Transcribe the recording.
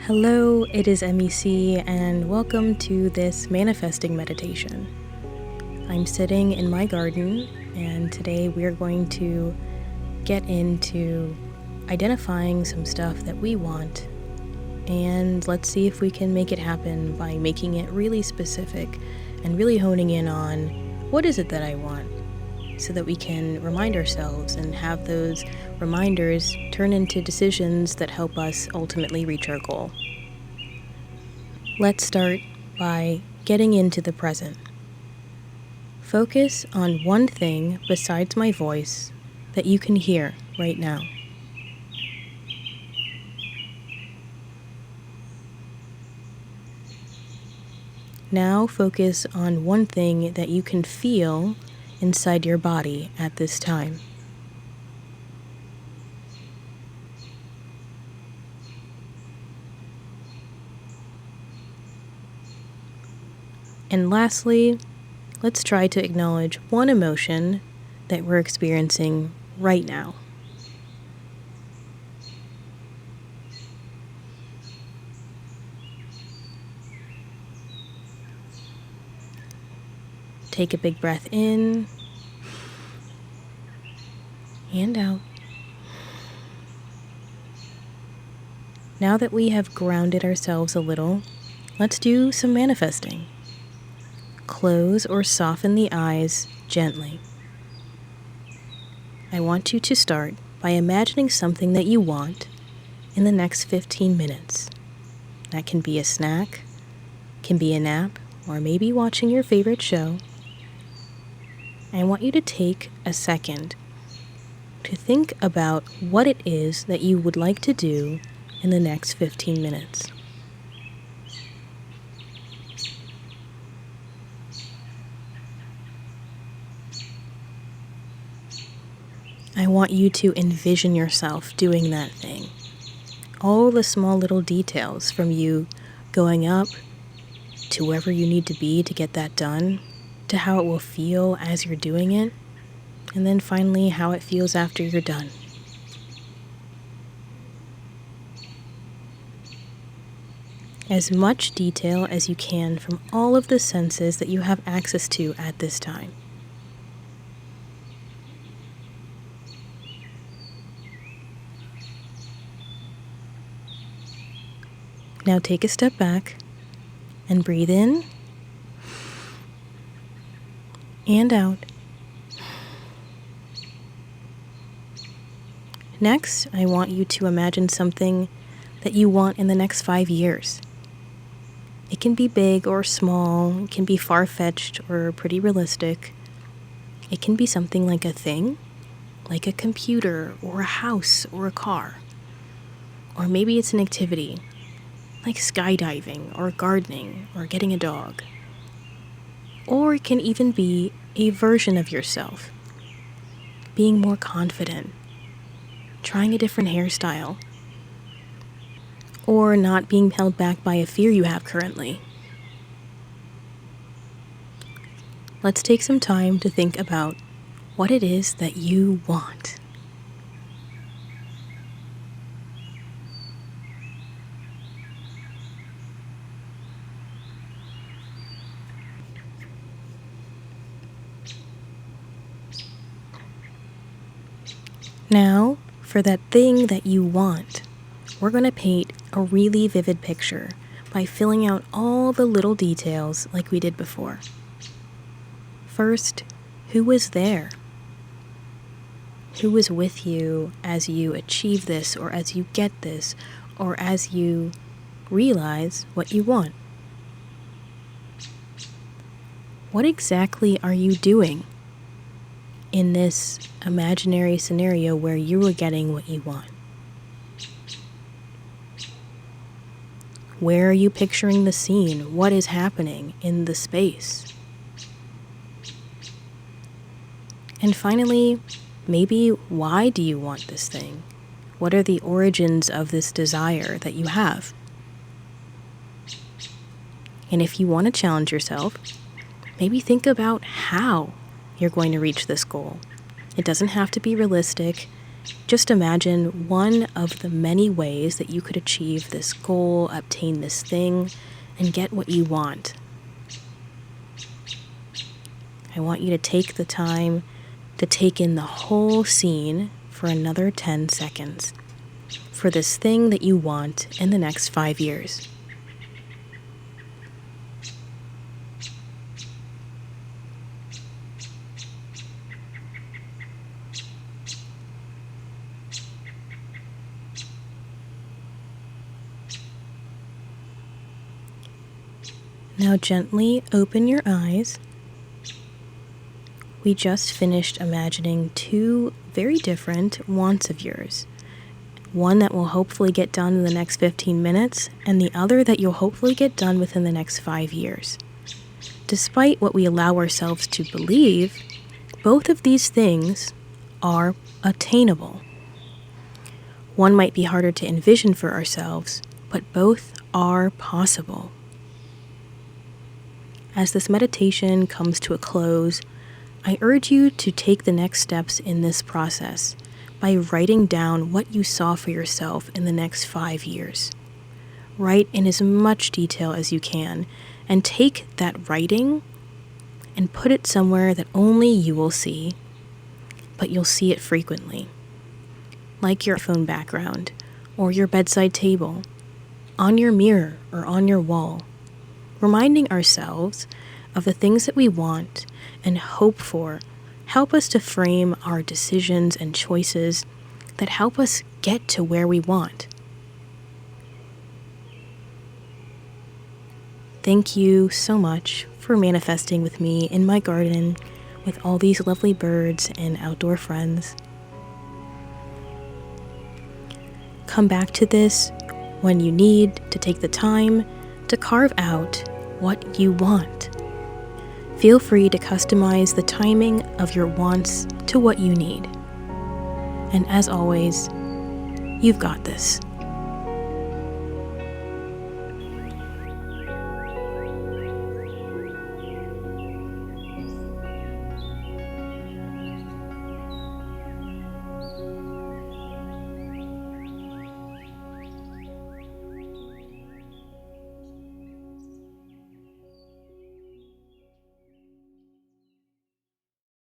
Hello, it is M.E.C. and welcome to this manifesting meditation. I'm sitting in my garden and today we're going to get into identifying some stuff that we want, and let's see if we can make it happen by making it really specific and really honing in on what is it that I want, so that we can remind ourselves and have those reminders turn into decisions that help us ultimately reach our goal. Let's start by getting into the present. Focus on one thing besides my voice that you can hear right now. Now focus on one thing that you can feel inside your body at this time. And lastly, let's try to acknowledge one emotion that we're experiencing right now. Take a big breath in and out. Now that we have grounded ourselves a little, let's do some manifesting. Close or soften the eyes gently. I want you to start by imagining something that you want in the next 15 minutes. That can be a snack, can be a nap, or maybe watching your favorite show. I want you to take a second to think about what it is that you would like to do in the next 15 minutes. I want you to envision yourself doing that thing. All the small little details, from you going up to wherever you need to be to get that done, to how it will feel as you're doing it, and then finally how it feels after you're done. As much detail as you can from all of the senses that you have access to at this time. Now take a step back and breathe in and out. Next, I want you to imagine something that you want in the next 5 years. It can be big or small, it can be far-fetched or pretty realistic. It can be something like a thing, like a computer or a house or a car. Or maybe it's an activity, like skydiving or gardening or getting a dog. Or it can even be a version of yourself, being more confident, trying a different hairstyle, or not being held back by a fear you have currently. Let's take some time to think about what it is that you want. Now, for that thing that you want, we're going to paint a really vivid picture by filling out all the little details like we did before. First, who was there? Who was with you as you achieve this, or as you get this, or as you realize what you want? What exactly are you doing in this imaginary scenario where you were getting what you want? Where are you picturing the scene? What is happening in the space? And finally, maybe why do you want this thing? What are the origins of this desire that you have? And if you want to challenge yourself, maybe think about how you're going to reach this goal. It doesn't have to be realistic. Just imagine one of the many ways that you could achieve this goal, obtain this thing, and get what you want. I want you to take the time to take in the whole scene for another 10 seconds for this thing that you want in the next 5 years. Now gently open your eyes. We just finished imagining two very different wants of yours. One that will hopefully get done in the next 15 minutes, and the other that you'll hopefully get done within the next 5 years. Despite what we allow ourselves to believe, both of these things are attainable. One might be harder to envision for ourselves, but both are possible. As this meditation comes to a close, I urge you to take the next steps in this process by writing down what you saw for yourself in the next 5 years. Write in as much detail as you can, and take that writing and put it somewhere that only you will see, but you'll see it frequently, like your phone background or your bedside table, on your mirror or on your wall, reminding ourselves of the things that we want and hope for help us to frame our decisions and choices that help us get to where we want. Thank you so much for manifesting with me in my garden with all these lovely birds and outdoor friends. Come back to this when you need to take the time to carve out what you want. Feel free to customize the timing of your wants to what you need. And as always, you've got this.